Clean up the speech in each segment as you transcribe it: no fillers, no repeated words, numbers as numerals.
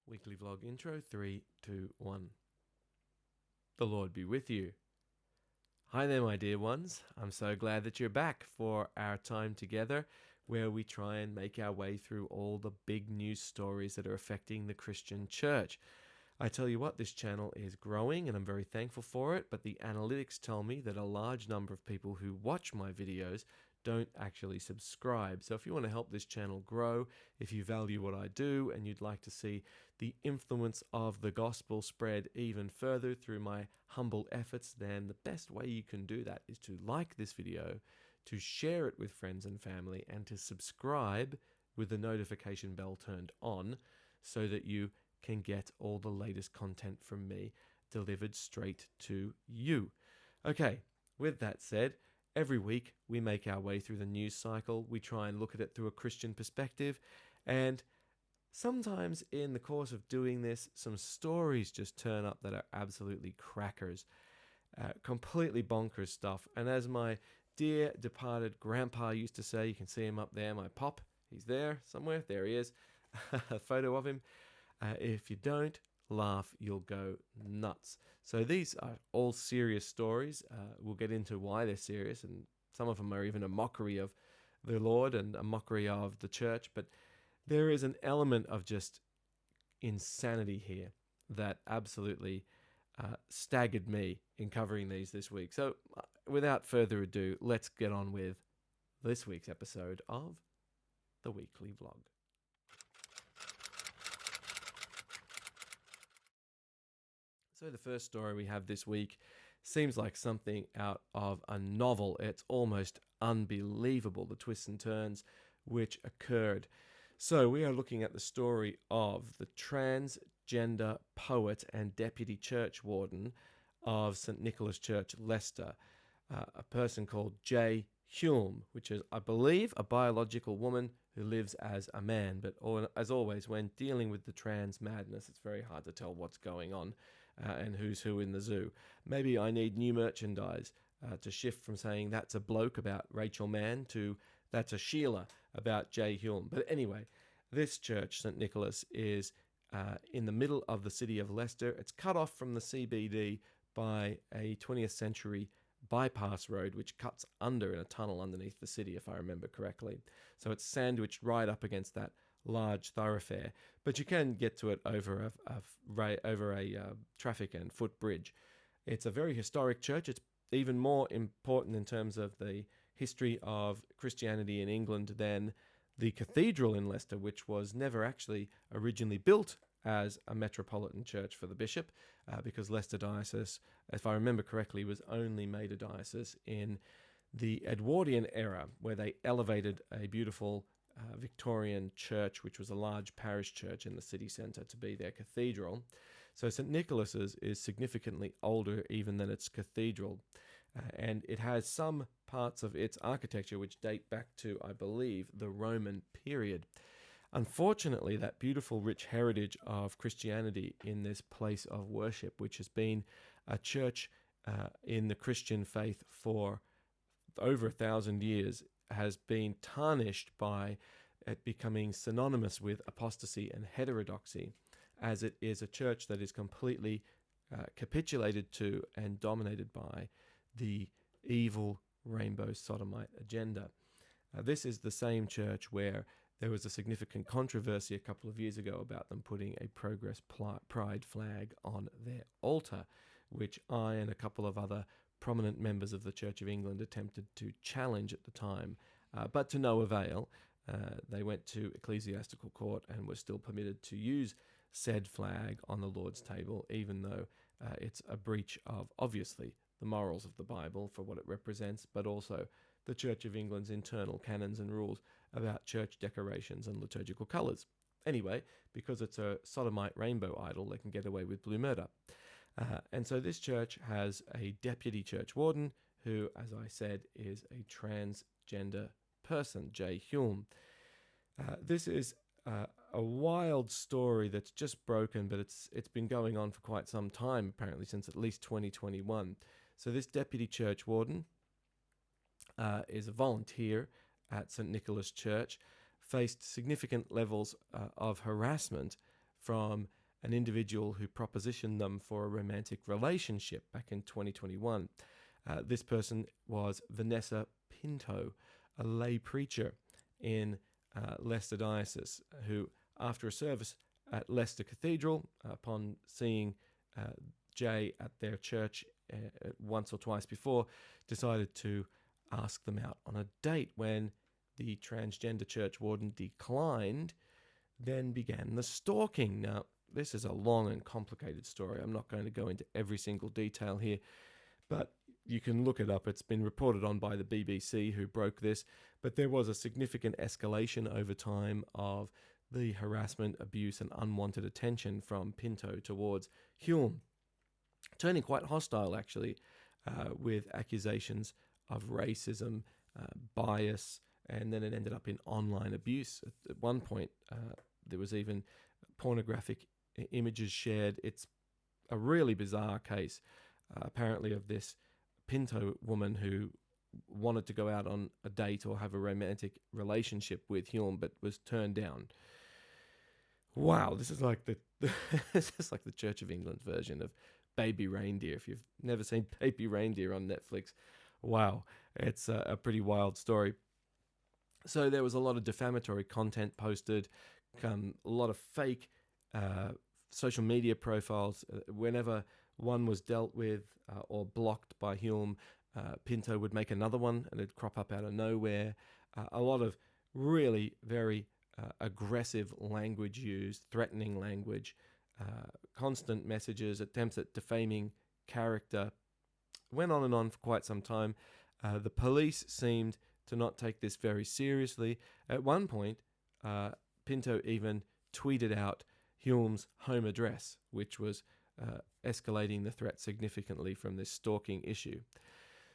Weekly vlog intro, 3, 2, 1. The Lord be with you. Hi there, my dear ones. I'm so glad that you're back for our time together where we try and make our way through all the big news stories that are affecting the Christian church. I tell you what, this channel is growing and I'm very thankful for it, but the analytics tell me that a large number of people who watch my videos don't actually subscribe. So if you want to help this channel grow, if you value what I do and you'd like to see the influence of the gospel spread even further through my humble efforts, then the best way you can do that is to like this video, to share it with friends and family, and to subscribe with the notification bell turned on so that you can get all the latest content from me delivered straight to you. Okay, with that said, every week we make our way through the news cycle. We try and look at it through a Christian perspective, and sometimes in the course of doing this, some stories just turn up that are absolutely crackers, completely bonkers stuff. And as my dear departed grandpa used to say, you can see him up there, my pop, he's there somewhere, there he is, a photo of him. If you don't laugh, you'll go nuts. So these are all serious stories. We'll get into why they're serious, and some of them are even a mockery of the Lord and a mockery of the church. But there is an element of just insanity here that absolutely staggered me in covering these this week. So without further ado, let's get on with this week's episode of the Weekly Vlog. So the first story we have this week seems like something out of a novel. It's almost unbelievable, the twists and turns which occurred. So we are looking at the story of the transgender poet and deputy churchwarden of St. Nicholas Church, Leicester, a person called J. Hulme, which is, I believe, a biological woman who lives as a man. But as always, when dealing with the trans madness, it's very hard to tell what's going on and who's who in the zoo. Maybe I need new merchandise to shift from saying that's a bloke about Rachel Mann to that's a Sheila about J. Hulme. But anyway, this church, St. Nicholas, is in the middle of the city of Leicester. It's cut off from the CBD by a 20th century bypass road which cuts under in a tunnel underneath the city, if I remember correctly. So it's sandwiched right up against that large thoroughfare, but you can get to it over a traffic and foot bridge. It's a very historic church. It's even more important in terms of the history of Christianity in England than the cathedral in Leicester, which was never actually originally built as a metropolitan church for the bishop, because Leicester Diocese, if I remember correctly, was only made a diocese in the Edwardian era, where they elevated a beautiful Victorian church, which was a large parish church in the city centre, to be their cathedral. So St. Nicholas's is significantly older even than its cathedral, and it has some parts of its architecture which date back to, I believe, the Roman period. Unfortunately, that beautiful, rich heritage of Christianity in this place of worship, which has been a church in the Christian faith for over 1,000 years, has been tarnished by it becoming synonymous with apostasy and heterodoxy, as it is a church that is completely capitulated to and dominated by the evil rainbow sodomite agenda. This is the same church where there was a significant controversy a couple of years ago about them putting a Progress Pride flag on their altar, which I and a couple of other prominent members of the Church of England attempted to challenge at the time, but to no avail. They went to ecclesiastical court and were still permitted to use said flag on the Lord's table, even though it's a breach of, obviously, the morals of the Bible for what it represents, but also the Church of England's internal canons and rules about church decorations and liturgical colours. Anyway, because it's a sodomite rainbow idol, they can get away with blue murder. And so this church has a deputy churchwarden who, as I said, is a transgender person, J. Hulme. This is a wild story that's just broken, but it's been going on for quite some time, apparently since at least 2021. So this deputy churchwarden is a volunteer at St. Nicholas Church, faced significant levels of harassment from an individual who propositioned them for a romantic relationship back in 2021. This person was Vanessa Pinto, a lay preacher in Leicester Diocese, who, after a service at Leicester Cathedral, upon seeing Jay at their church once or twice before, decided to ask them out on a date. When the transgender churchwarden declined, then began the stalking. Now, this is a long and complicated story. I'm not going to go into every single detail here, but you can look it up. It's been reported on by the BBC, who broke this. But there was a significant escalation over time of the harassment, abuse, and unwanted attention from Pinto towards Hulme, turning quite hostile, actually, with accusations of racism, bias, and then it ended up in online abuse. At one point, there was even pornographic images shared. It's a really bizarre case, apparently, of this Pinto woman who wanted to go out on a date or have a romantic relationship with Hulme, but was turned down. Wow, this is like the this is like the Church of England version of Baby Reindeer. If you've never seen Baby Reindeer on Netflix, wow, it's a pretty wild story. So there was a lot of defamatory content posted, a lot of fake social media profiles. Whenever one was dealt with or blocked by Hulme, Pinto would make another one and it'd crop up out of nowhere. A lot of really very aggressive language used, threatening language, constant messages, attempts at defaming character. Went on and on for quite some time. The police seemed to not take this very seriously. At one point, Pinto even tweeted out Hulme's home address, which was escalating the threat significantly from this stalking issue.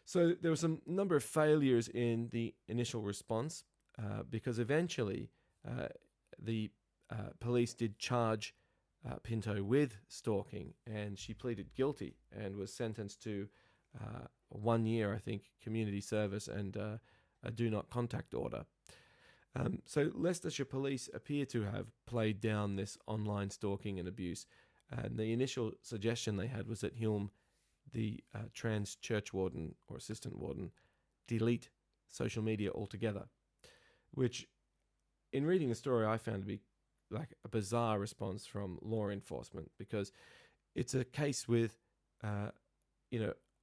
So there was a number of failures in the initial response, because eventually the police did charge Pinto with stalking, and she pleaded guilty and was sentenced to 1 year, I think, community service and a do not contact order. So Leicestershire police appear to have played down this online stalking and abuse. And the initial suggestion they had was that Hulme, the trans churchwarden or assistant warden, delete social media altogether, which, in reading the story, I found to be like a bizarre response from law enforcement, because it's a case with,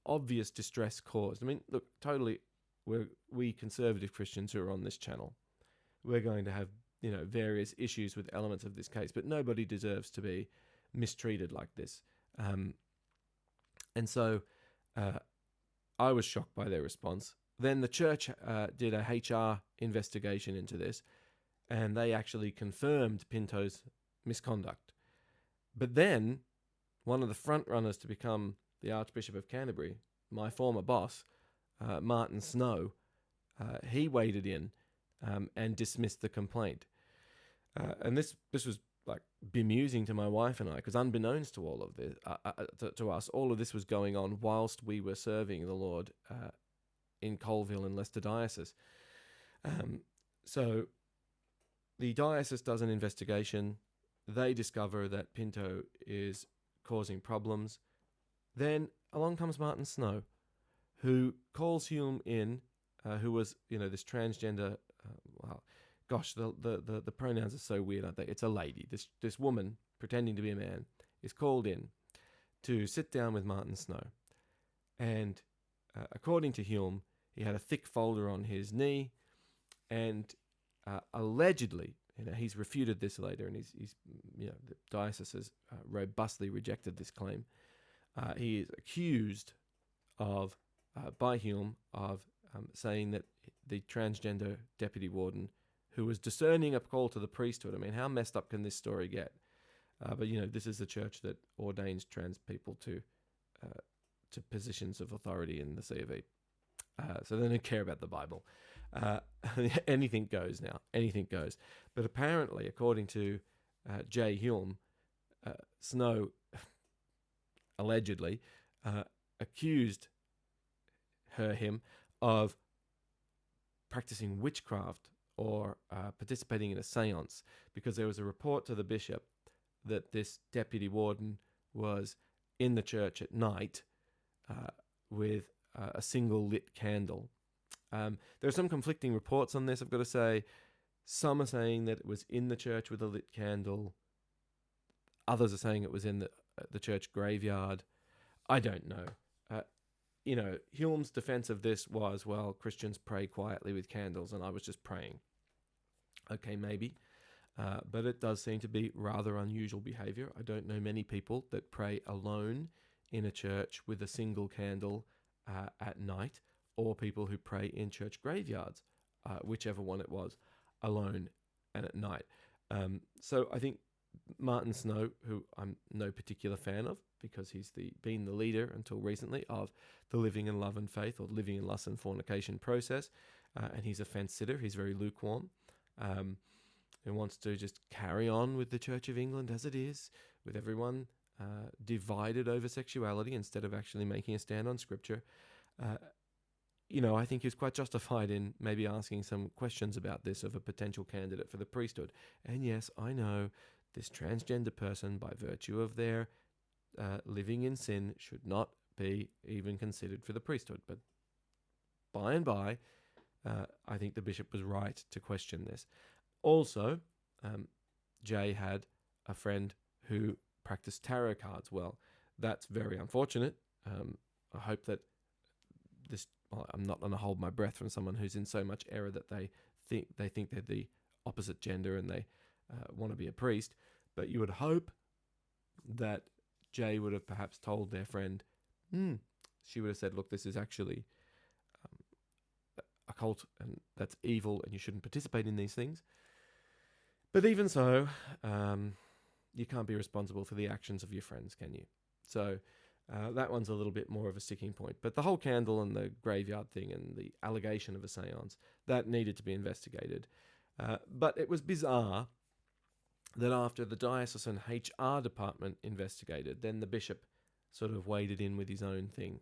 obvious distress caused. I mean, look, totally, we conservative Christians who are on this channel, we're going to have, various issues with elements of this case, but nobody deserves to be mistreated like this. And so I was shocked by their response. Then the church did a HR investigation into this, and they actually confirmed Pinto's misconduct. But then one of the front runners to become the Archbishop of Canterbury, my former boss, Martin Snow, he waded in and dismissed the complaint. And this was like bemusing to my wife and I, because unbeknownst to all of this, to us, all of this was going on whilst we were serving the Lord in Colville and Leicester Diocese. So the diocese does an investigation. They discover that Pinto is causing problems. Then along comes Martin Snow, who calls Hulme in, who was, this transgender. The pronouns are so weird, aren't they? It's a lady. This woman pretending to be a man is called in to sit down with Martin Snow, and according to Hulme, he had a thick folder on his knee, and allegedly, he's refuted this later, and he's the diocese has robustly rejected this claim. He is accused of by Hulme of saying that the transgender deputy warden, who was discerning a call to the priesthood. I mean, how messed up can this story get? But this is the church that ordains trans people to positions of authority in the C of E. So they don't care about the Bible. Anything goes now. Anything goes. But apparently, according to J. Hulme, Snow allegedly accused him of practicing witchcraft or participating in a seance, because there was a report to the bishop that this deputy warden was in the church at night with a single lit candle. There are some conflicting reports on this, I've got to say. Some are saying that it was in the church with a lit candle. Others are saying it was in the church graveyard. I don't know. Hume's defense of this was, well, Christians pray quietly with candles, and I was just praying. Okay, maybe. But it does seem to be rather unusual behavior. I don't know many people that pray alone in a church with a single candle at night, or people who pray in church graveyards, whichever one it was, alone and at night. So I think Martin Snow, who I'm no particular fan of because he's been the leader until recently of the Living in Love and Faith, or Living in Lust and Fornication process, and he's a fence sitter. He's very lukewarm. Who wants to just carry on with the Church of England as it is, with everyone divided over sexuality instead of actually making a stand on Scripture. I think he was quite justified in maybe asking some questions about this of a potential candidate for the priesthood. And yes, I know this transgender person, by virtue of their living in sin, should not be even considered for the priesthood. But by and by, I think the bishop was right to question this. Also, Jay had a friend who practiced tarot cards. Well, that's very unfortunate. I hope that I'm not going to hold my breath from someone who's in so much error that they think they're the opposite gender and they want to be a priest. But you would hope that Jay would have perhaps told their friend, she would have said, look, this is actually a cult and that's evil and you shouldn't participate in these things. But even so, you can't be responsible for the actions of your friends, can you? So that one's a little bit more of a sticking point. But the whole candle and the graveyard thing and the allegation of a seance, that needed to be investigated. But it was bizarre that after the diocesan HR department investigated, then the bishop sort of waded in with his own thing.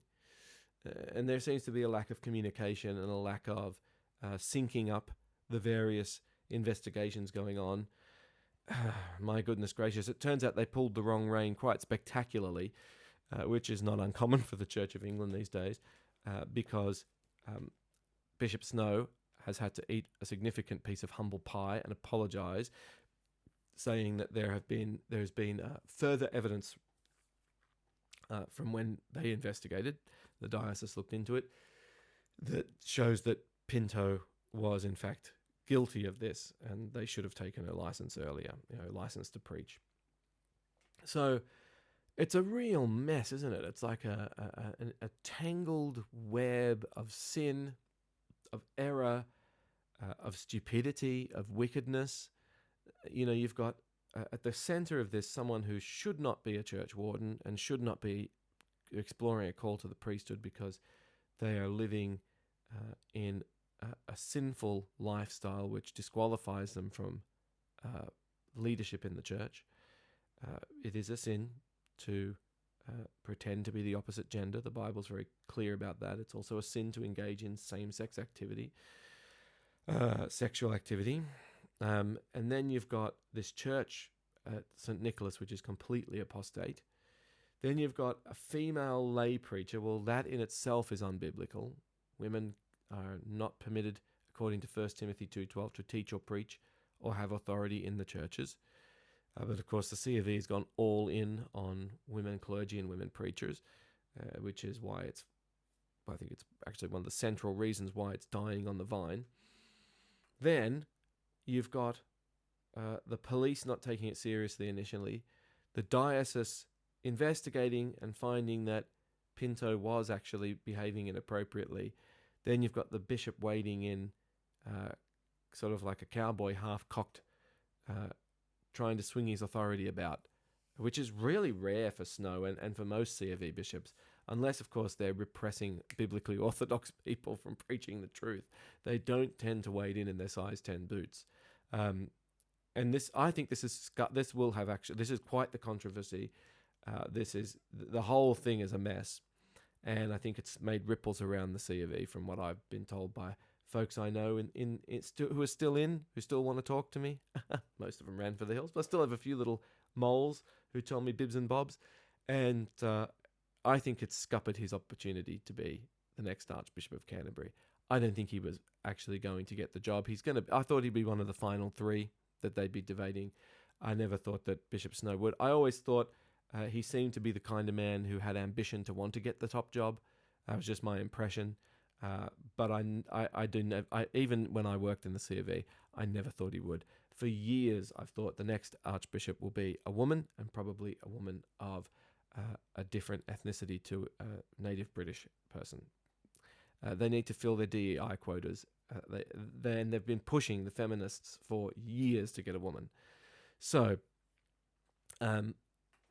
And there seems to be a lack of communication and a lack of syncing up the various investigations going on. My goodness gracious, it turns out they pulled the wrong rein quite spectacularly, which is not uncommon for the Church of England these days, because Bishop Snow has had to eat a significant piece of humble pie and apologise, saying that there's been further evidence from when they investigated, the diocese looked into it, that shows that Pinto was in fact guilty of this, and they should have taken a license earlier, license to preach. So it's a real mess, isn't it? It's like a tangled web of sin, of error, of stupidity, of wickedness. You've got at the center of this someone who should not be a churchwarden and should not be exploring a call to the priesthood because they are living in a sinful lifestyle which disqualifies them from leadership in the church. It is a sin to pretend to be the opposite gender. The Bible's very clear about that. It's also a sin to engage in same-sex activity, sexual activity. And then you've got this church at St. Nicholas, which is completely apostate. Then you've got a female lay preacher. Well, that in itself is unbiblical. Women are not permitted, according to 1 Timothy 2:12, to teach or preach or have authority in the churches. But of course, the C.of.E. has gone all in on women clergy and women preachers, which is why I think it's actually one of the central reasons why it's dying on the vine. Then you've got the police not taking it seriously initially, the diocese investigating and finding that Pinto was actually behaving inappropriately. Then you've got the bishop wading in, sort of like a cowboy, half-cocked, trying to swing his authority about, which is really rare for Snow and for most C.of.E. bishops, unless, of course, they're repressing biblically orthodox people from preaching the truth. They don't tend to wade in their size 10 boots. And this, I think this is quite the controversy. The whole thing is a mess. And I think it's made ripples around the C.of.E. from what I've been told by folks I know who still want to talk to me. Most of them ran for the hills, but I still have a few little moles who tell me bibs and bobs. And I think it's scuppered his opportunity to be the next Archbishop of Canterbury. I don't think he was actually going to get the job. I thought he'd be one of the final three that they'd be debating. I never thought that Bishop Snow would. I always thought he seemed to be the kind of man who had ambition to want to get the top job. That was just my impression. But I didn't. Even when I worked in the C of E, I never thought he would. For years, I've thought the next Archbishop will be a woman, and probably a woman of a different ethnicity to a native British person. They need to fill their DEI quotas. They've been pushing the feminists for years to get a woman. So,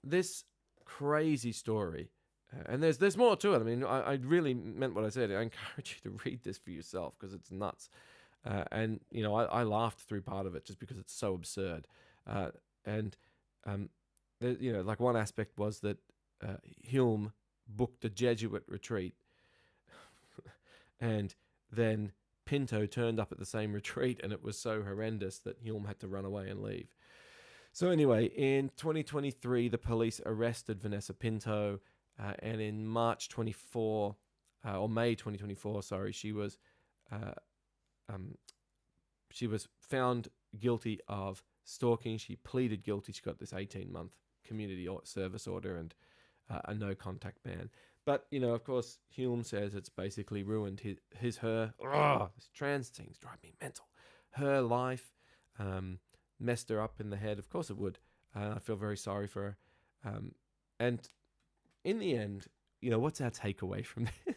this crazy story, and there's more to it. I mean, I really meant what I said. I encourage you to read this for yourself because it's nuts. And I laughed through part of it just because it's so absurd. Like one aspect was that Hume booked a Jesuit retreat, and then Pinto turned up at the same retreat, and it was so horrendous that Hume had to run away and leave. So anyway, in 2023, the police arrested Vanessa Pinto, and in March 24, or May 2024, sorry, she was found guilty of stalking. She pleaded guilty. She got this 18-month community service order and a no-contact ban. But, of course, Hume says it's basically ruined this trans things drive me mental. Her life, messed her up in the head. Of course it would. I feel very sorry for her. And in the end, what's our takeaway from this?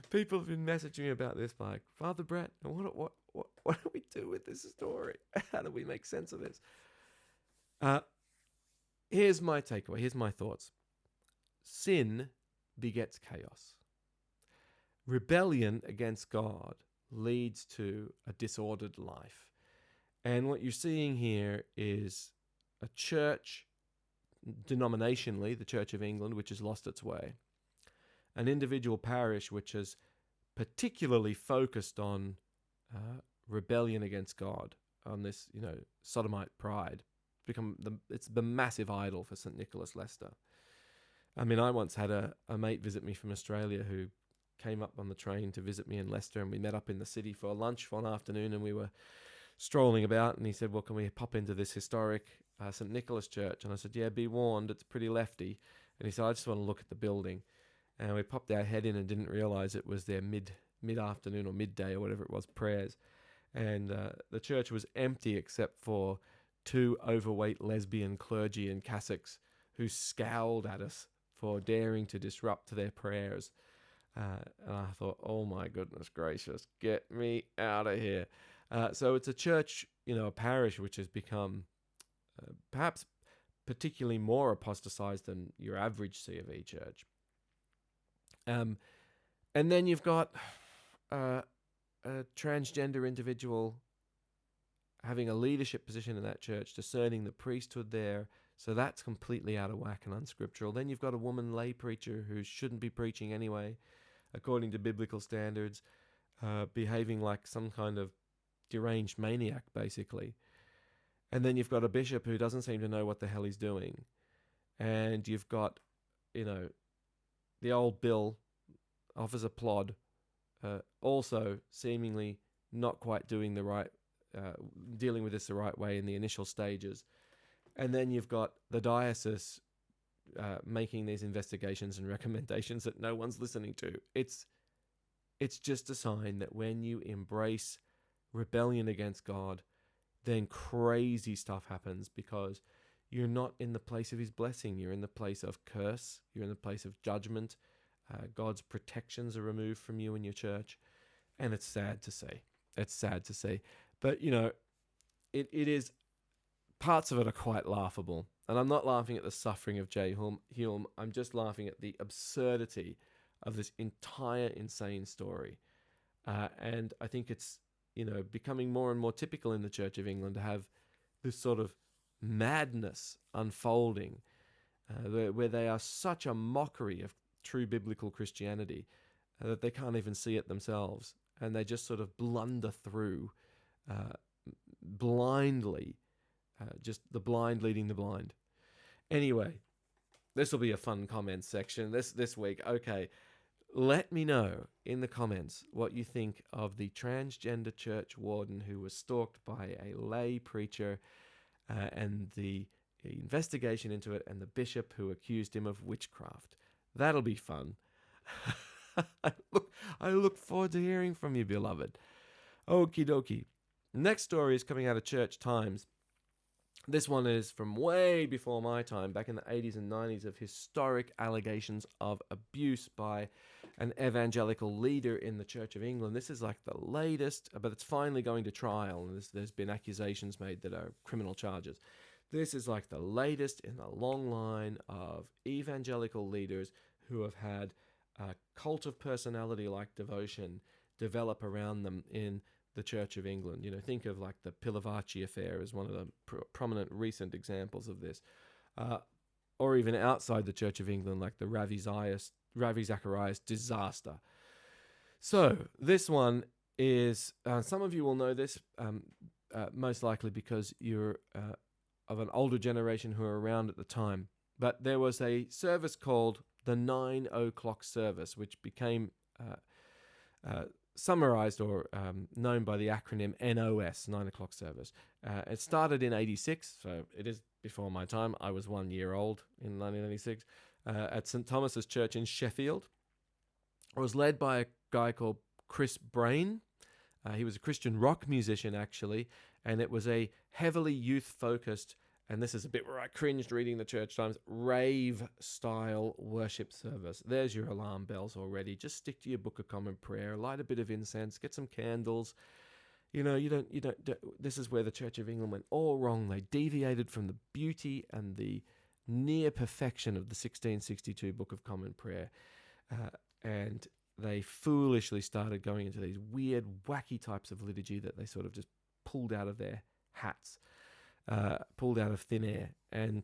People have been messaging me about this, like, Father Brett, what do we do with this story? How do we make sense of this? Here's my takeaway. Here's my thoughts. Sin begets chaos. Rebellion against God leads to a disordered life. And what you're seeing here is a church, denominationally, the Church of England, which has lost its way. An individual parish which is particularly focused on rebellion against God, on this, sodomite pride. It's the massive idol for St. Nicholas Lester. I mean, I once had a mate visit me from Australia who came up on the train to visit me in Leicester, and we met up in the city for lunch one afternoon, and we were strolling about, and he said, well, can we pop into this historic St. Nicholas Church? And I said, yeah, be warned, it's pretty lefty. And he said, I just want to look at the building. And we popped our head in and didn't realise it was their mid-afternoon or midday or whatever it was, prayers. And the church was empty except for two overweight lesbian clergy in cassocks who scowled at us for daring to disrupt their prayers. And I thought, oh my goodness gracious, get me out of here. So it's a church, a parish which has become perhaps particularly more apostatized than your average C of E church. And then you've got a transgender individual having a leadership position in that church, discerning the priesthood there. So that's completely out of whack and unscriptural. Then you've got a woman lay preacher who shouldn't be preaching anyway, according to biblical standards, behaving like some kind of deranged maniac, basically. And then you've got a bishop who doesn't seem to know what the hell he's doing. And you've got, the old Bill, Officer Plod, also seemingly not quite doing the right, dealing with this the right way in the initial stages. And then you've got the diocese making these investigations and recommendations that no one's listening to. It's just a sign that when you embrace rebellion against God, then crazy stuff happens, because you're not in the place of his blessing. You're in the place of curse. You're in the place of judgment. God's protections are removed from you and your church. And it's sad to see. It's sad to see. But, it is, parts of it are quite laughable. And I'm not laughing at the suffering of J. Hume. I'm just laughing at the absurdity of this entire insane story. And I think it's, becoming more and more typical in the Church of England to have this sort of madness unfolding, where they are such a mockery of true biblical Christianity that they can't even see it themselves, and they just sort of blunder through blindly just the blind leading the blind. Anyway, this will be a fun comments section this week. Okay, let me know in the comments what you think of the transgender church warden who was stalked by a lay preacher, and the investigation into it, and the bishop who accused him of witchcraft. That'll be fun. I look forward to hearing from you, beloved. Okie dokie. Next story is coming out of Church Times. This one is from way before my time, back in the 80s and 90s, of historic allegations of abuse by an evangelical leader in the Church of England. This is like the latest, but it's finally going to trial, and there's been accusations made that are criminal charges. This is like the latest in the long line of evangelical leaders who have had a cult of personality-like devotion develop around them in the Church of England. You know, think of like the Pilavachi affair as one of the prominent recent examples of this. Or even outside the Church of England, like the Ravi Zacharias disaster. So this one is, some of you will know this, most likely because you're of an older generation who were around at the time. But there was a service called the 9 o'clock service, which became summarized or known by the acronym NOS, 9 o'clock service. It started in 86, so it is before my time. I was 1 year old in 1986, at St. Thomas's Church in Sheffield. It was led by a guy called Chris Brain. He was a Christian rock musician, actually, and it was a heavily youth-focused, and this is a bit where I cringed reading the Church Times, rave-style worship service. There's your alarm bells already. Just stick to your Book of Common Prayer, light a bit of incense, get some candles. You know, you don't. This is where the Church of England went all wrong. They deviated from the beauty and the near perfection of the 1662 Book of Common Prayer, and they foolishly started going into these weird, wacky types of liturgy that they sort of just pulled out of their hats, pulled out of thin air. And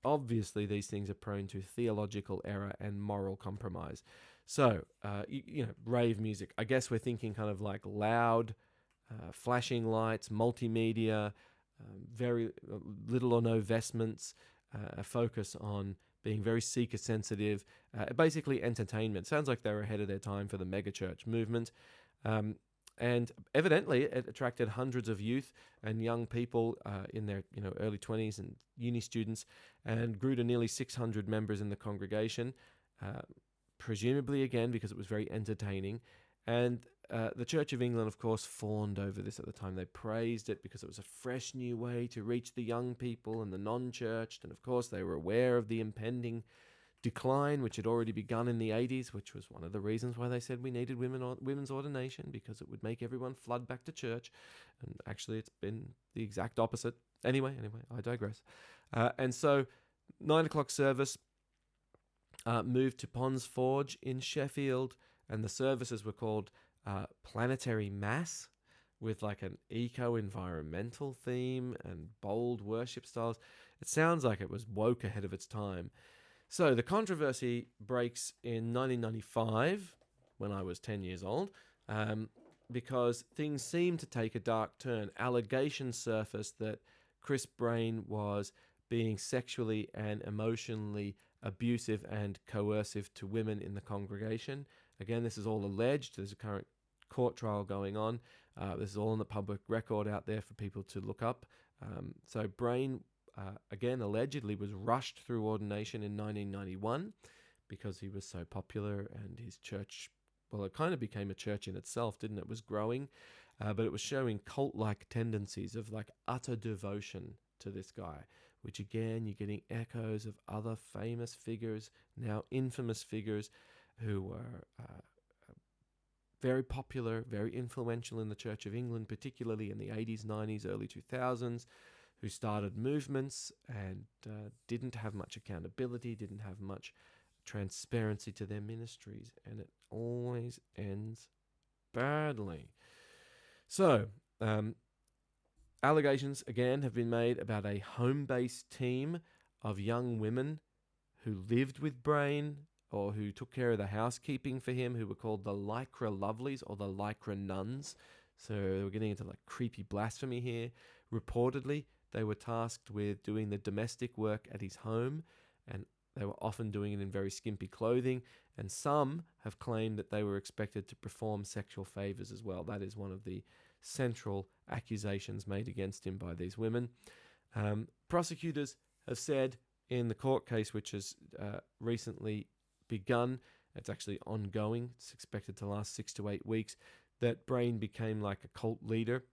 obviously these things are prone to theological error and moral compromise. So, you know, rave music. I guess we're thinking kind of like loud, flashing lights, multimedia, very little or no vestments, a focus on being very seeker-sensitive, basically entertainment. Sounds like they were ahead of their time for the megachurch movement. And evidently, it attracted hundreds of youth and young people in their early 20s and uni students, and grew to nearly 600 members in the congregation, presumably again because it was very entertaining. And the Church of England, of course, fawned over this at the time. They praised it because it was a fresh new way to reach the young people and the non-churched. And of course, they were aware of the impending decline, which had already begun in the 80s, which was one of the reasons why they said we needed women's ordination, because it would make everyone flood back to church. And actually, it's been the exact opposite. Anyway, I digress. And so, 9 o'clock service moved to Ponds Forge in Sheffield, and the services were called Planetary Mass, with like an eco-environmental theme and bold worship styles. It sounds like it was woke ahead of its time. So the controversy breaks in 1995, when I was 10 years old, because things seemed to take a dark turn. Allegations surfaced that Chris Brain was being sexually and emotionally abusive and coercive to women in the congregation. Again, this is all alleged. There's a current court trial going on. This is all on the public record out there for people to look up. So Brain, again, allegedly was rushed through ordination in 1991 because he was so popular, and his church, well, it kind of became a church in itself, didn't it? It was growing, but it was showing cult-like tendencies of like utter devotion to this guy, which again, you're getting echoes of other famous figures, now infamous figures, who were very popular, very influential in the Church of England, particularly in the 80s, 90s, early 2000s, who started movements and didn't have much accountability, didn't have much transparency to their ministries, and it always ends badly. So, allegations, again, have been made about a home-based team of young women who lived with Brain, or who took care of the housekeeping for him, who were called the Lycra Lovelies or the Lycra Nuns. So we're getting into like creepy blasphemy here. Reportedly, they were tasked with doing the domestic work at his home, and they were often doing it in very skimpy clothing, and some have claimed that they were expected to perform sexual favors as well. That is one of the central accusations made against him by these women. Prosecutors have said in the court case, which has recently begun, it's actually ongoing, it's expected to last 6 to 8 weeks, that Brain became like a cult leader.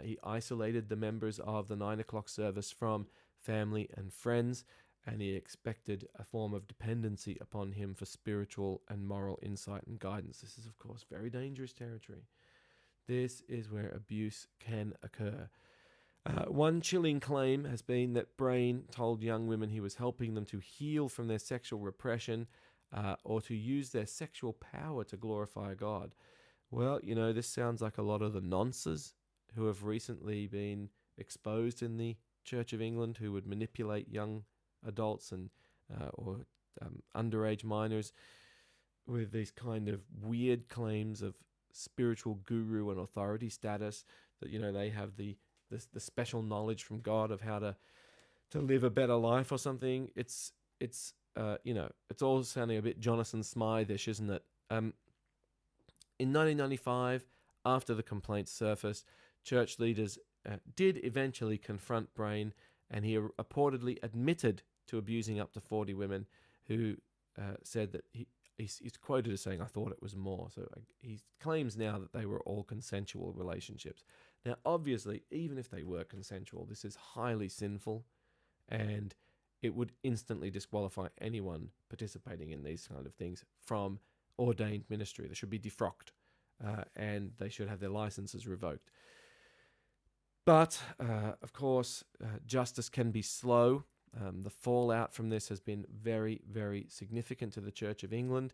He isolated the members of the 9 o'clock service from family and friends, and he expected a form of dependency upon him for spiritual and moral insight and guidance. This is, of course, very dangerous territory. This is where abuse can occur. One chilling claim has been that Brain told young women he was helping them to heal from their sexual repression or to use their sexual power to glorify God. Well, this sounds like a lot of the nonces who have recently been exposed in the Church of England, who would manipulate young adults and or underage minors with these kind of weird claims of spiritual guru and authority status, that they have the special knowledge from God of how to live a better life or something. It's all sounding a bit Jonathan Smythe-ish, isn't it? In 1995, after the complaints surfaced, church leaders did eventually confront Brain, and he reportedly admitted to abusing up to 40 women, who said that he's quoted as saying, "I thought it was more." So he claims now that they were all consensual relationships. Now, obviously, even if they were consensual, this is highly sinful, and it would instantly disqualify anyone participating in these kind of things from ordained ministry. They should be defrocked, and they should have their licenses revoked. But, of course, justice can be slow. The fallout from this has been very, very significant to the Church of England.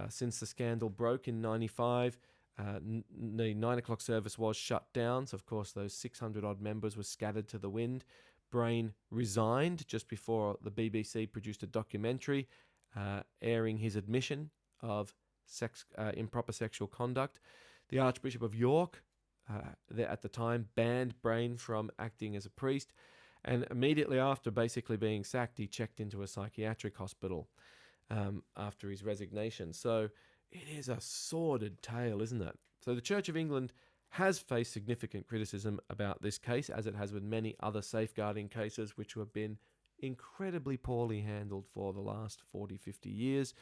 Since the scandal broke in 95, the 9 o'clock service was shut down. So, of course, those 600-odd members were scattered to the wind. Brain resigned just before the BBC produced a documentary airing his admission of improper sexual conduct. The Archbishop of York, at the time, banned Brain from acting as a priest. And immediately after basically being sacked, he checked into a psychiatric hospital after his resignation. So it is a sordid tale, isn't it? So the Church of England has faced significant criticism about this case, as it has with many other safeguarding cases, which have been incredibly poorly handled for the last 40, 50 years.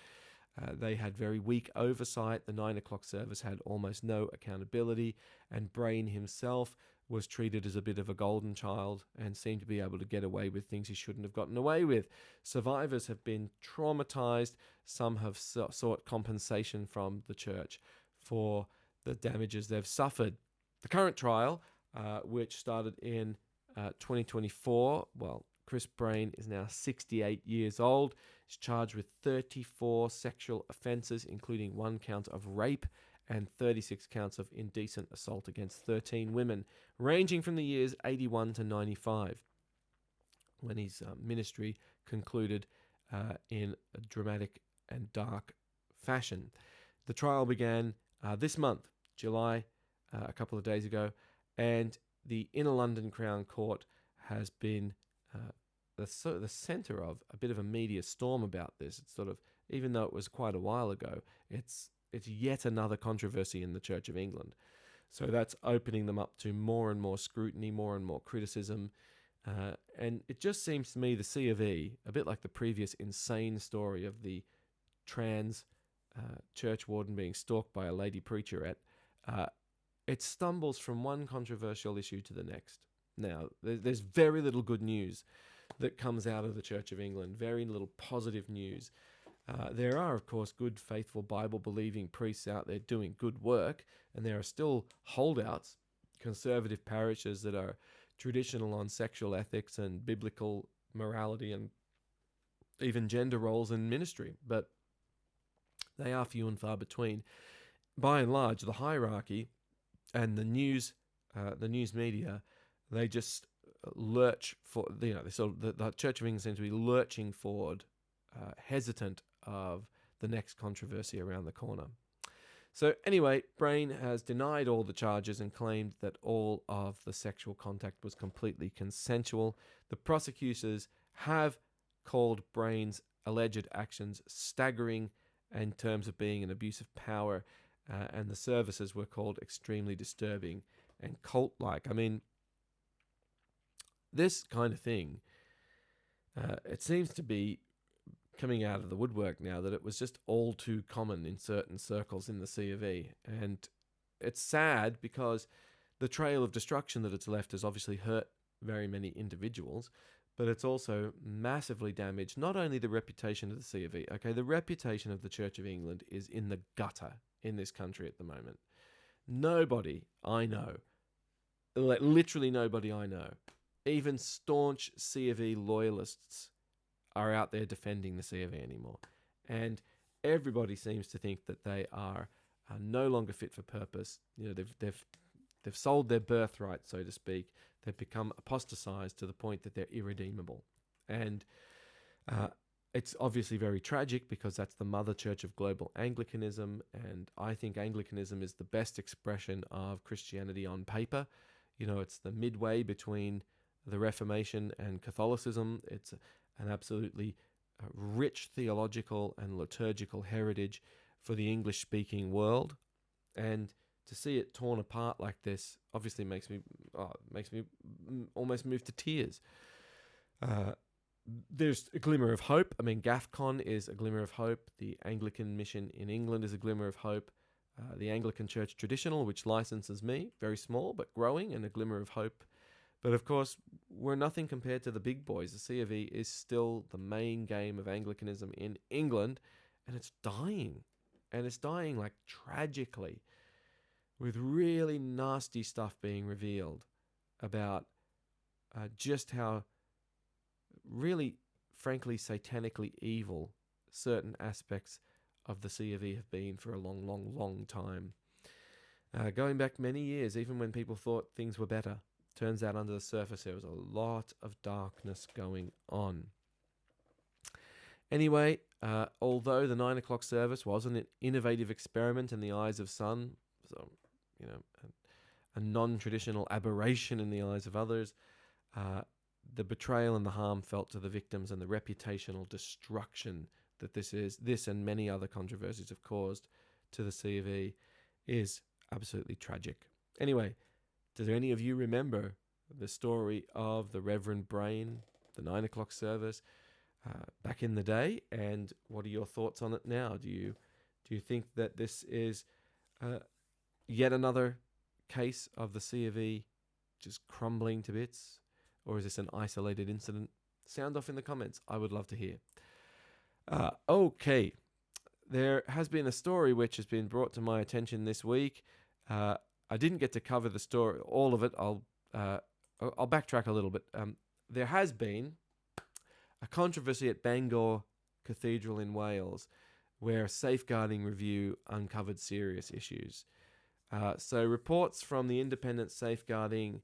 They had very weak oversight. The 9 o'clock service had almost no accountability, and Brain himself was treated as a bit of a golden child and seemed to be able to get away with things he shouldn't have gotten away with. Survivors have been traumatized. Some have sought compensation from the church for the damages they've suffered. The current trial, which started in 2024, Chris Brain is now 68 years old. He's charged with 34 sexual offences, including 1 count of rape and 36 counts of indecent assault against 13 women, ranging from the years 81 to 95, when his ministry concluded in a dramatic and dark fashion. The trial began this month, July, a couple of days ago, and the Inner London Crown Court has been the centre of a bit of a media storm about this. It's sort of, even though it was quite a while ago, it's yet another controversy in the Church of England. So that's opening them up to more and more scrutiny, more and more criticism. And it just seems to me the C of E, a bit like the previous insane story of the trans churchwarden being stalked by a lady preacherette, it stumbles from one controversial issue to the next. Now, there's very little good news that comes out of the Church of England, very little positive news. There are, of course, good, faithful, Bible-believing priests out there doing good work, and there are still holdouts, conservative parishes that are traditional on sexual ethics and biblical morality and even gender roles in ministry, but they are few and far between. By and large, the hierarchy and the news media, they just lurch for, the Church of England seems to be lurching forward, hesitant of the next controversy around the corner. So anyway, Brain has denied all the charges and claimed that all of the sexual contact was completely consensual. The prosecutors have called Brain's alleged actions staggering in terms of being an abuse of power, and the services were called extremely disturbing and cult-like. I mean, this kind of thing, it seems to be coming out of the woodwork now, that it was just all too common in certain circles in the C of E. And it's sad because the trail of destruction that it's left has obviously hurt very many individuals, but it's also massively damaged not only the reputation of the C of E. Okay, the reputation of the Church of England is in the gutter in this country at the moment. Nobody I know, literally nobody I know, even staunch C of E loyalists are out there defending the C of E anymore. And everybody seems to think that they are no longer fit for purpose. You know, they've sold their birthright, so to speak. They've become apostatized to the point that they're irredeemable. And it's obviously very tragic because that's the mother church of global Anglicanism. And I think Anglicanism is the best expression of Christianity on paper. You know, it's the midway between the Reformation and Catholicism. It's an absolutely rich theological and liturgical heritage for the English-speaking world, and to see it torn apart like this obviously makes me almost move to tears. There's a glimmer of hope. I mean, GAFCON is a glimmer of hope. The Anglican mission in England is a glimmer of hope. The Anglican Church Traditional, which licenses me, very small but growing, and a glimmer of hope. But of course, we're nothing compared to the big boys. The C of E is still the main game of Anglicanism in England, and it's dying. And it's dying like tragically, with really nasty stuff being revealed about just how really, frankly, satanically evil certain aspects of the C of E have been for a long, long, long time. Going back many years, even when people thought things were better. Turns out under the surface there was a lot of darkness going on. Anyway, although the 9 o'clock service was an innovative experiment in the eyes of some, so, you know, a non-traditional aberration in the eyes of others, the betrayal and the harm felt to the victims and the reputational destruction that this and many other controversies have caused to the C of E is absolutely tragic. Anyway, does any of you remember the story of the Reverend Brain, the 9 o'clock service back in the day? And what are your thoughts on it now? Do you think that this is yet another case of the C of E just crumbling to bits? Or is this an isolated incident? Sound off in the comments. I would love to hear. Okay. There has been a story which has been brought to my attention this week. I didn't get to cover the story, all of it. I'll backtrack a little bit. There has been a controversy at Bangor Cathedral in Wales, where a safeguarding review uncovered serious issues. So reports from the independent safeguarding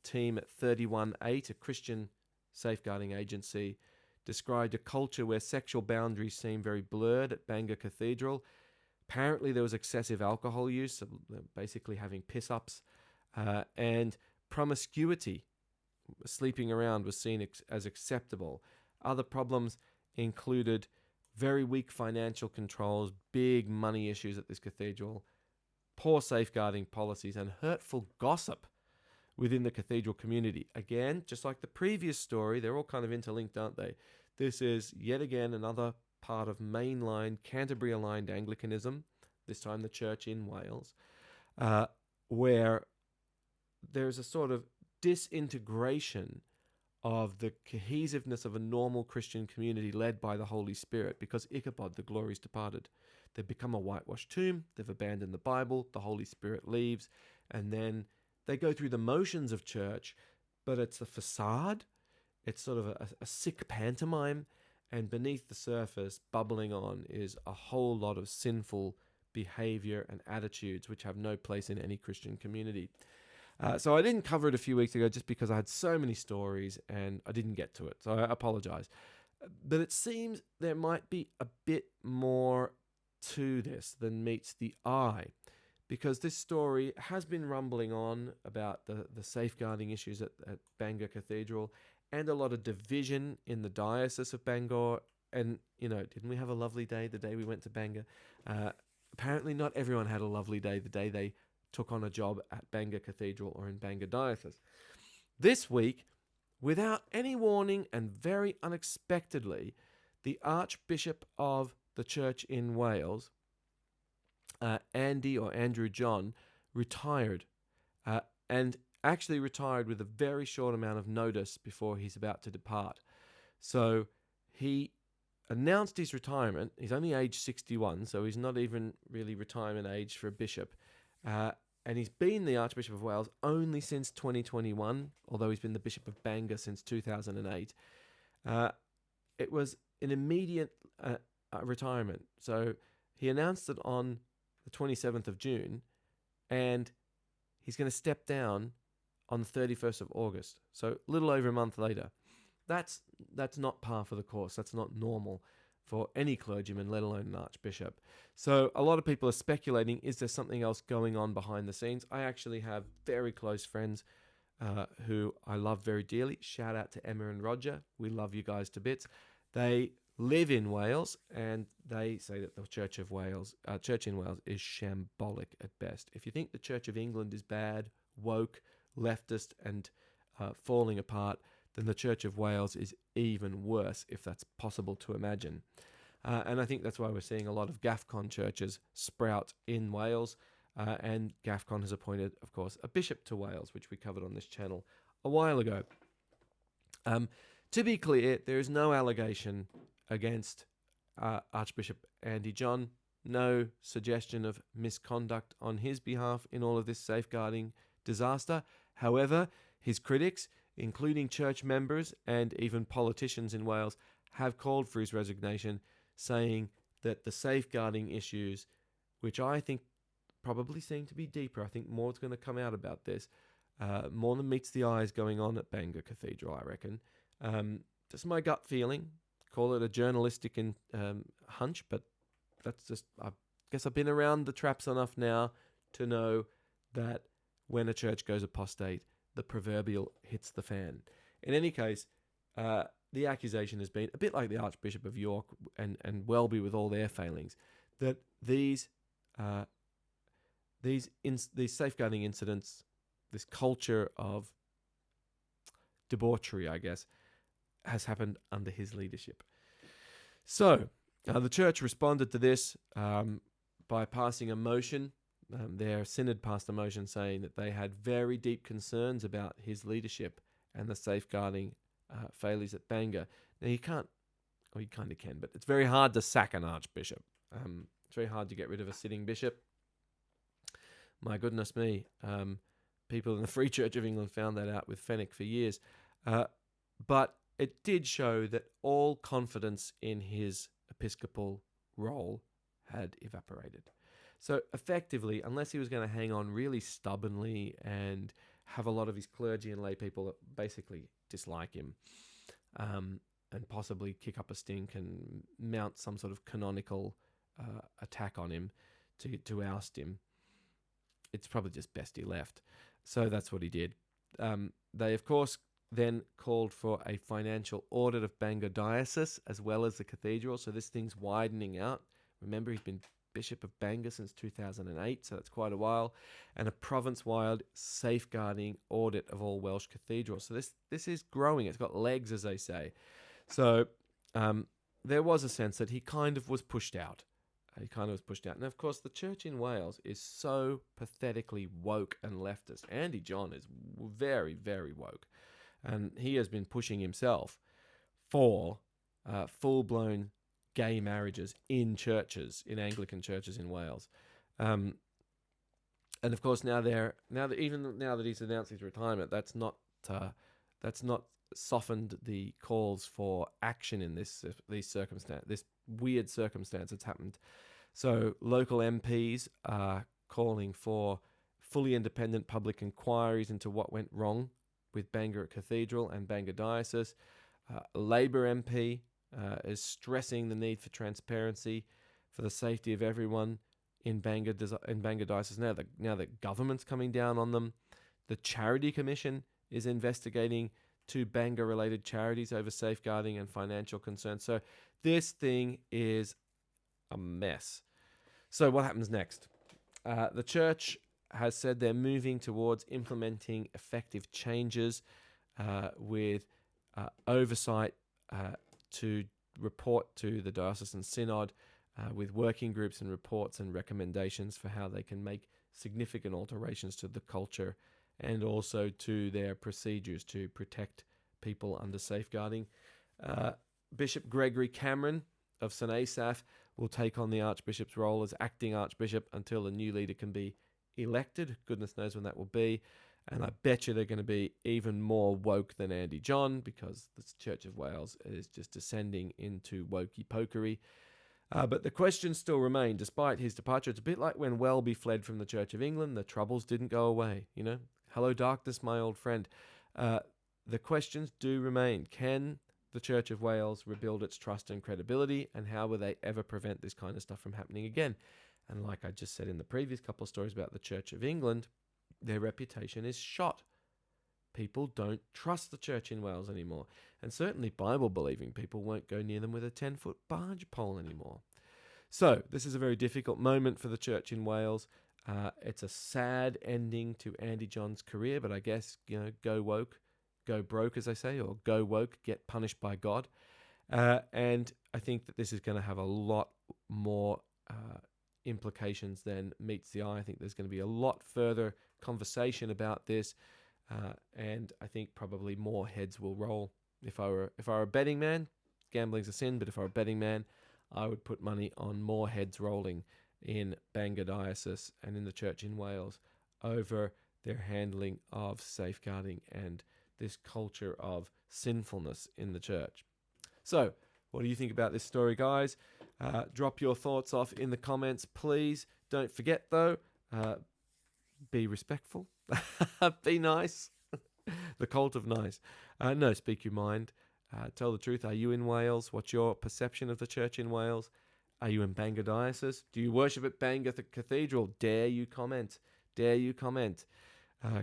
team at 31/8, a Christian safeguarding agency, described a culture where sexual boundaries seem very blurred at Bangor Cathedral. Apparently there was excessive alcohol use, basically having piss-ups, and promiscuity, sleeping around, was seen as acceptable. Other problems included very weak financial controls, big money issues at this cathedral, poor safeguarding policies, and hurtful gossip within the cathedral community. Again, just like the previous story, they're all kind of interlinked, aren't they? This is yet again another part of mainline Canterbury-aligned Anglicanism, this time the church in Wales, where there's a sort of disintegration of the cohesiveness of a normal Christian community led by the Holy Spirit, because Ichabod, the glory's departed. They've become a whitewashed tomb, they've abandoned the Bible, the Holy Spirit leaves, and then they go through the motions of church, but it's a facade, it's sort of a sick pantomime, and beneath the surface, bubbling on, is a whole lot of sinful behavior and attitudes which have no place in any Christian community. So I didn't cover it a few weeks ago just because I had so many stories and I didn't get to it. So I apologize. But it seems there might be a bit more to this than meets the eye, because this story has been rumbling on about the safeguarding issues at Bangor Cathedral, and a lot of division in the Diocese of Bangor. And, didn't we have a lovely day the day we went to Bangor? Apparently not everyone had a lovely day the day they took on a job at Bangor Cathedral or in Bangor Diocese. This week, without any warning and very unexpectedly, the Archbishop of the Church in Wales, Andrew John, retired, and actually retired with a very short amount of notice before he's about to depart. So he announced his retirement. He's only aged 61, so he's not even really retirement age for a bishop. And he's been the Archbishop of Wales only since 2021, although he's been the Bishop of Bangor since 2008. It was an immediate retirement. So he announced it on the 27th of June, and he's going to step down on the 31st of August. So a little over a month later. That's not par for the course. That's not normal for any clergyman, let alone an archbishop. So a lot of people are speculating, is there something else going on behind the scenes? I actually have very close friends who I love very dearly. Shout out to Emma and Roger. We love you guys to bits. They live in Wales, and they say that the Church in Wales is shambolic at best. If you think the Church of England is bad, woke, leftist, and falling apart, then the Church of Wales is even worse, if that's possible to imagine. And I think that's why we're seeing a lot of GAFCON churches sprout in Wales. And GAFCON has appointed, of course, a bishop to Wales, which we covered on this channel a while ago. To be clear, there is no allegation against Archbishop Andy John, no suggestion of misconduct on his behalf in all of this safeguarding disaster. However, his critics, including church members and even politicians in Wales, have called for his resignation, saying that the safeguarding issues, which I think probably seem to be deeper, I think more is going to come out about this, more than meets the eyes going on at Bangor Cathedral, I reckon. Just my gut feeling. Call it a journalistic hunch, but that's just, I guess I've been around the traps enough now to know that when a church goes apostate, the proverbial hits the fan. In any case, the accusation has been a bit like the Archbishop of York and Welby with all their failings, that these safeguarding incidents, this culture of debauchery, I guess, has happened under his leadership. So the church responded to this by passing a motion. Their synod passed a motion saying that they had very deep concerns about his leadership and the safeguarding failures at Bangor. Now, you kind of can, but it's very hard to sack an archbishop. It's very hard to get rid of a sitting bishop. My goodness me. People in the Free Church of England found that out with Fenwick for years. But it did show that all confidence in his episcopal role had evaporated. So effectively, unless he was going to hang on really stubbornly and have a lot of his clergy and lay people that basically dislike him, and possibly kick up a stink and mount some sort of canonical attack on him to oust him, it's probably just best he left. So that's what he did. They, of course, then called for a financial audit of Bangor Diocese as well as the cathedral. So this thing's widening out. Remember, he's been Bishop of Bangor since 2008, so that's quite a while, and a province-wide safeguarding audit of all Welsh cathedrals. So this is growing. It's got legs, as they say. So there was a sense that he kind of was pushed out. And of course, the church in Wales is so pathetically woke and leftist. Andy John is very, very woke. And he has been pushing himself for full-blown gay marriages in churches, in Anglican churches in Wales. And of course, now that he's announced his retirement, that's not softened the calls for action in this weird circumstance that's happened. So local MPs are calling for fully independent public inquiries into what went wrong with Bangor Cathedral and Bangor Diocese. A Labour MP is stressing the need for transparency, for the safety of everyone in Bangor Diocese. Now the government's coming down on them. The Charity Commission is investigating 2 Bangor-related charities over safeguarding and financial concerns. So this thing is a mess. So what happens next? The church has said they're moving towards implementing effective changes with oversight to report to the Diocesan Synod with working groups and reports and recommendations for how they can make significant alterations to the culture and also to their procedures to protect people under safeguarding. Bishop Gregory Cameron of St. Asaph will take on the Archbishop's role as acting Archbishop until a new leader can be elected. Goodness knows when that will be. And I bet you they're going to be even more woke than Andy John, because the Church of Wales is just descending into wokey pokery. But the questions still remain despite his departure. It's a bit like when Welby fled from the Church of England. The troubles didn't go away. Hello, darkness, my old friend. The questions do remain. Can the Church of Wales rebuild its trust and credibility? And how will they ever prevent this kind of stuff from happening again? And like I just said in the previous couple of stories about the Church of England, their reputation is shot. People don't trust the church in Wales anymore. And certainly Bible-believing people won't go near them with a 10-foot barge pole anymore. So this is a very difficult moment for the church in Wales. It's a sad ending to Andy John's career, but I guess, go woke, go broke, as they say, or go woke, get punished by God. And I think that this is going to have a lot more implications than meets the eye. I think there's going to be a lot further conversation about this, and I think probably more heads will roll. If I were a betting man, gambling's a sin, but if I were a betting man, I would put money on more heads rolling in Bangor Diocese and in the church in Wales over their handling of safeguarding and this culture of sinfulness in the church. So, what do you think about this story, guys? Drop your thoughts off in the comments, please. Don't forget, though, be respectful. Be nice. The cult of nice. No, speak your mind. Tell the truth. Are you in Wales? What's your perception of the church in Wales? Are you in Bangor Diocese? Do you worship at Bangor Cathedral? Dare you comment? Dare you comment?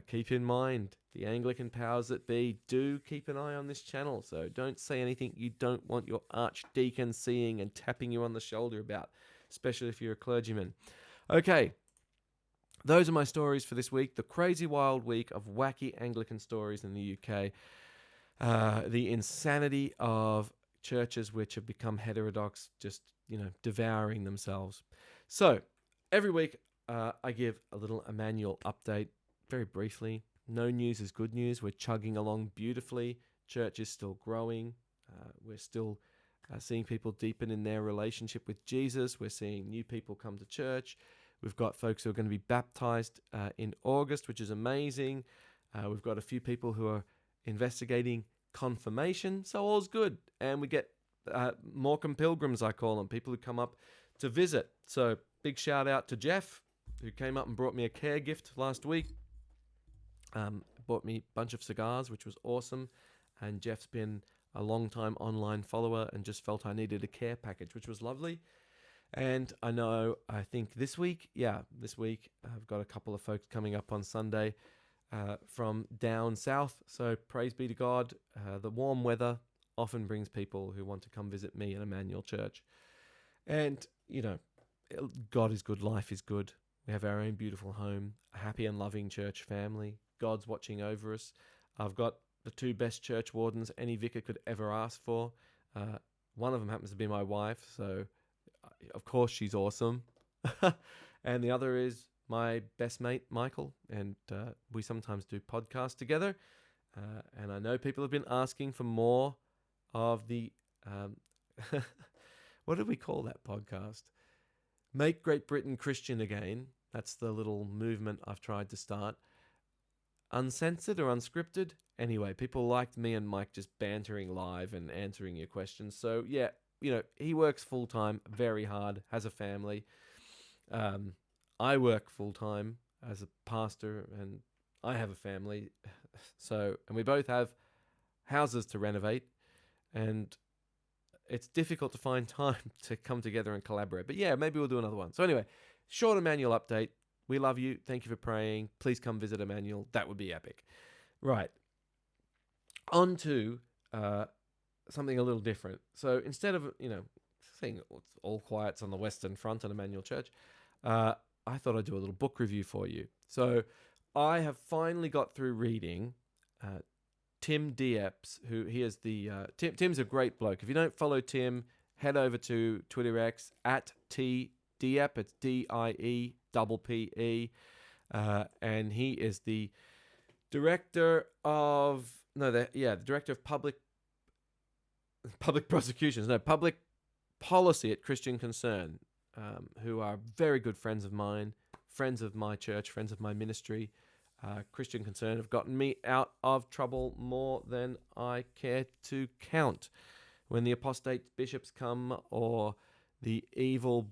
Keep in mind, the Anglican powers that be do keep an eye on this channel, so don't say anything you don't want your archdeacon seeing and tapping you on the shoulder about, especially if you're a clergyman. Okay, those are my stories for this week. The crazy wild week of wacky Anglican stories in the UK. The insanity of churches which have become heterodox, just, devouring themselves. So, every week I give a little Emmanuel update. Very briefly, no news is good news. We're chugging along beautifully. Church is still growing. We're still seeing people deepen in their relationship with Jesus. We're seeing new people come to church. We've got folks who are going to be baptized in August, which is amazing. We've got a few people who are investigating confirmation, so all's good. And we get Morecambe pilgrims, I call them, people who come up to visit. So big shout out to Jeff, who came up and brought me a care gift last week. Bought me a bunch of cigars, which was awesome. And Jeff's been a long-time online follower and just felt I needed a care package, which was lovely. And I think this week, I've got a couple of folks coming up on Sunday from down south. So praise be to God. The warm weather often brings people who want to come visit me at Emmanuel Church. And, God is good, life is good. We have our own beautiful home, a happy and loving church family. God's watching over us. I've got the 2 best churchwardens any vicar could ever ask for. One of them happens to be my wife, so of course she's awesome. And the other is my best mate, Michael, and we sometimes do podcasts together. And I know people have been asking for more of the... what did we call that podcast? Make Great Britain Christian Again. That's the little movement I've tried to start. Uncensored or unscripted. Anyway, people liked me and Mike just bantering live and answering your questions. So, yeah, he works full-time, very hard, has a family. I work full-time as a pastor, and I have a family. So, and we both have houses to renovate. And it's difficult to find time to come together and collaborate. But yeah, maybe we'll do another one. So anyway, short Emmanuel update. We love you. Thank you for praying. Please come visit Emmanuel. That would be epic. Right. On to something a little different. So instead of, saying all quiet's on the Western Front at Emmanuel Church, I thought I'd do a little book review for you. So I have finally got through reading Tim Diep's, who he is the... Tim's a great bloke. If you don't follow Tim, head over to Twitter X at T Diep. It's DIEPPE. And he is the director of... the director of public prosecutions. No, public policy at Christian Concern, who are very good friends of mine, friends of my church, friends of my ministry. Christian Concern have gotten me out of trouble more than I care to count. When the apostate bishops come or the evil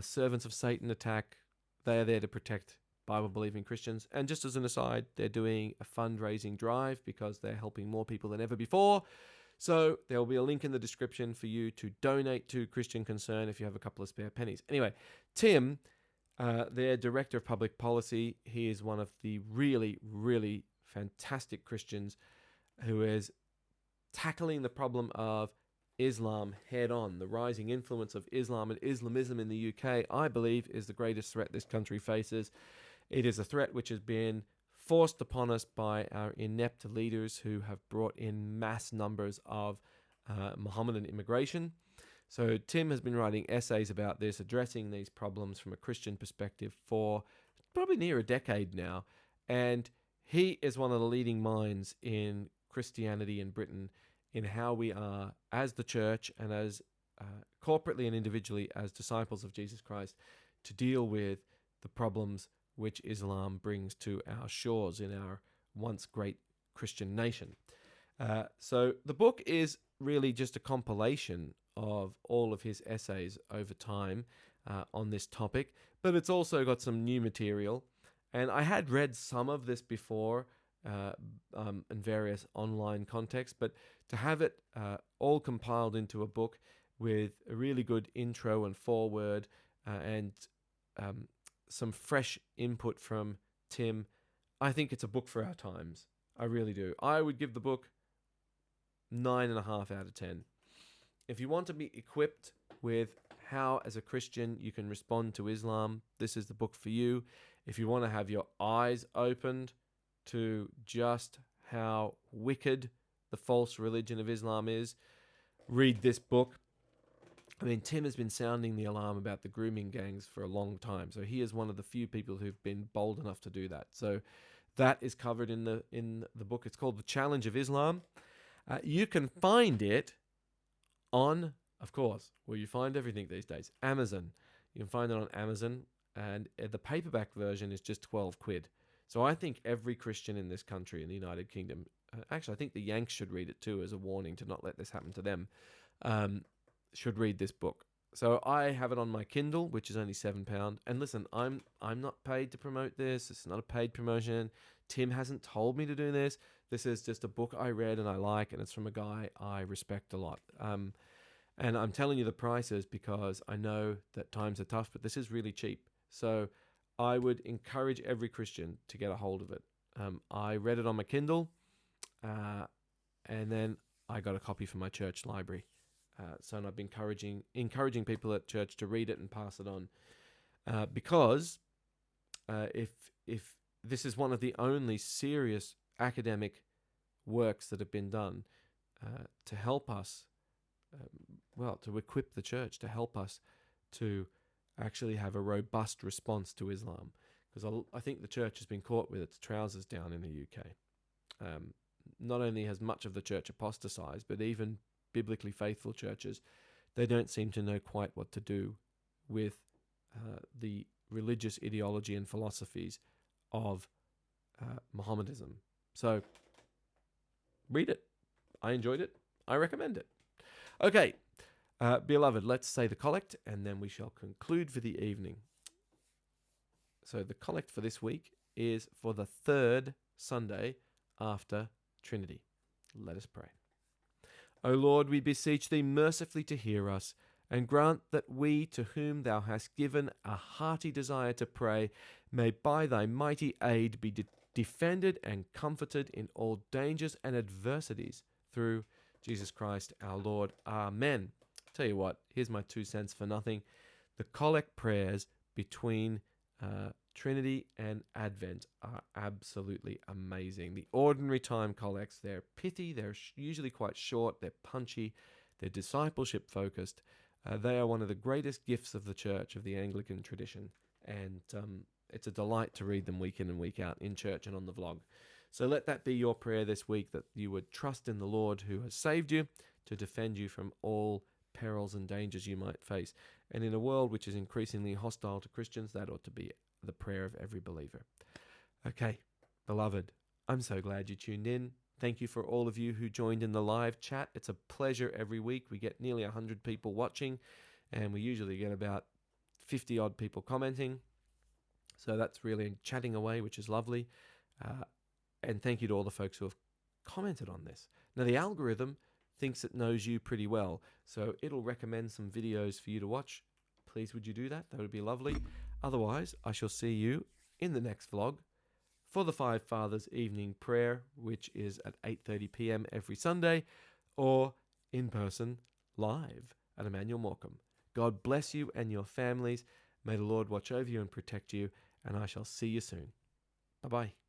servants of Satan attack, they are there to protect Bible-believing Christians. And just as an aside, they're doing a fundraising drive because they're helping more people than ever before. So there will be a link in the description for you to donate to Christian Concern if you have a couple of spare pennies. Anyway, Tim, their director of public policy, he is one of the really, really fantastic Christians who is tackling the problem of Islam head on. The rising influence of Islam and Islamism in the UK, I believe, is the greatest threat this country faces. It is a threat which has been forced upon us by our inept leaders who have brought in mass numbers of Mohammedan immigration. So Tim has been writing essays about this, addressing these problems from a Christian perspective for probably near a decade now. And he is one of the leading minds in Christianity in Britain, in how we are as the church and as corporately and individually as disciples of Jesus Christ to deal with the problems which Islam brings to our shores in our once great Christian nation. So the book is really just a compilation of all of his essays over time on this topic, but it's also got some new material. And I had read some of this before in various online contexts, but to have it all compiled into a book with a really good intro and foreword and some fresh input from Tim, I think it's a book for our times. I really do. I would give the book 9.5 out of 10. If you want to be equipped with how, as a Christian, you can respond to Islam, this is the book for you. If you want to have your eyes opened to just how wicked the false religion of Islam is, read this book. I mean, Tim has been sounding the alarm about the grooming gangs for a long time, so he is one of the few people who've been bold enough to do that. So that is covered in the book. It's called The Challenge of Islam. You can find it on, of course, where you find everything these days, Amazon. You can find it on Amazon, and the paperback version is just 12 quid. So I think every Christian in this country, in the United Kingdom, actually I think the Yanks should read it too as a warning to not let this happen to them, should read this book. So I have it on my Kindle, which is only £7. And listen, I'm not paid to promote this. It's not a paid promotion. Tim hasn't told me to do this. This is just a book I read and I like, and it's from a guy I respect a lot. And I'm telling you the prices because I know that times are tough, but this is really cheap. So I would encourage every Christian to get a hold of it. I read it on my Kindle, and then I got a copy from my church library. So I've been encouraging people at church to read it and pass it on, because if this is one of the only serious academic works that have been done to help us, to equip the church, to help us to actually have a robust response to Islam. Because I think the church has been caught with its trousers down in the UK. Not only has much of the church apostatized, but even biblically faithful churches, they don't seem to know quite what to do with the religious ideology and philosophies of Mohammedanism. So read it. I enjoyed it. I recommend it. Okay, beloved, let's say the collect, and then we shall conclude for the evening. So the collect for this week is for the third Sunday after Trinity. Let us pray. O Lord, we beseech thee mercifully to hear us, and grant that we, to whom thou hast given a hearty desire to pray, may by thy mighty aid be defended and comforted in all dangers and adversities through Jesus Christ our Lord. Amen. Tell you what, here's my 2 cents for nothing. The collect prayers between Trinity and Advent are absolutely amazing. The ordinary time collects, they're pithy, they're usually quite short, they're punchy, they're discipleship focused. They are one of the greatest gifts of the church, of the Anglican tradition, and it's a delight to read them week in and week out in church and on the vlog. So let that be your prayer this week, that you would trust in the Lord who has saved you to defend you from all perils and dangers you might face. And in a world which is increasingly hostile to Christians, that ought to be the prayer of every believer. Okay, beloved, I'm so glad you tuned in. Thank you for all of you who joined in the live chat. It's a pleasure every week. We get nearly 100 people watching, and we usually get about 50 odd people commenting. So that's really chatting away, which is lovely. And thank you to all the folks who have commented on this. Now, the algorithm thinks it knows you pretty well, so it'll recommend some videos for you to watch. Please, would you do that? That would be lovely. Otherwise, I shall see you in the next vlog for the Five Fathers evening prayer, which is at 8:30 p.m. every Sunday, or in person, live at Emmanuel Morecambe. God bless you and your families. May the Lord watch over you and protect you, and I shall see you soon. Bye-bye.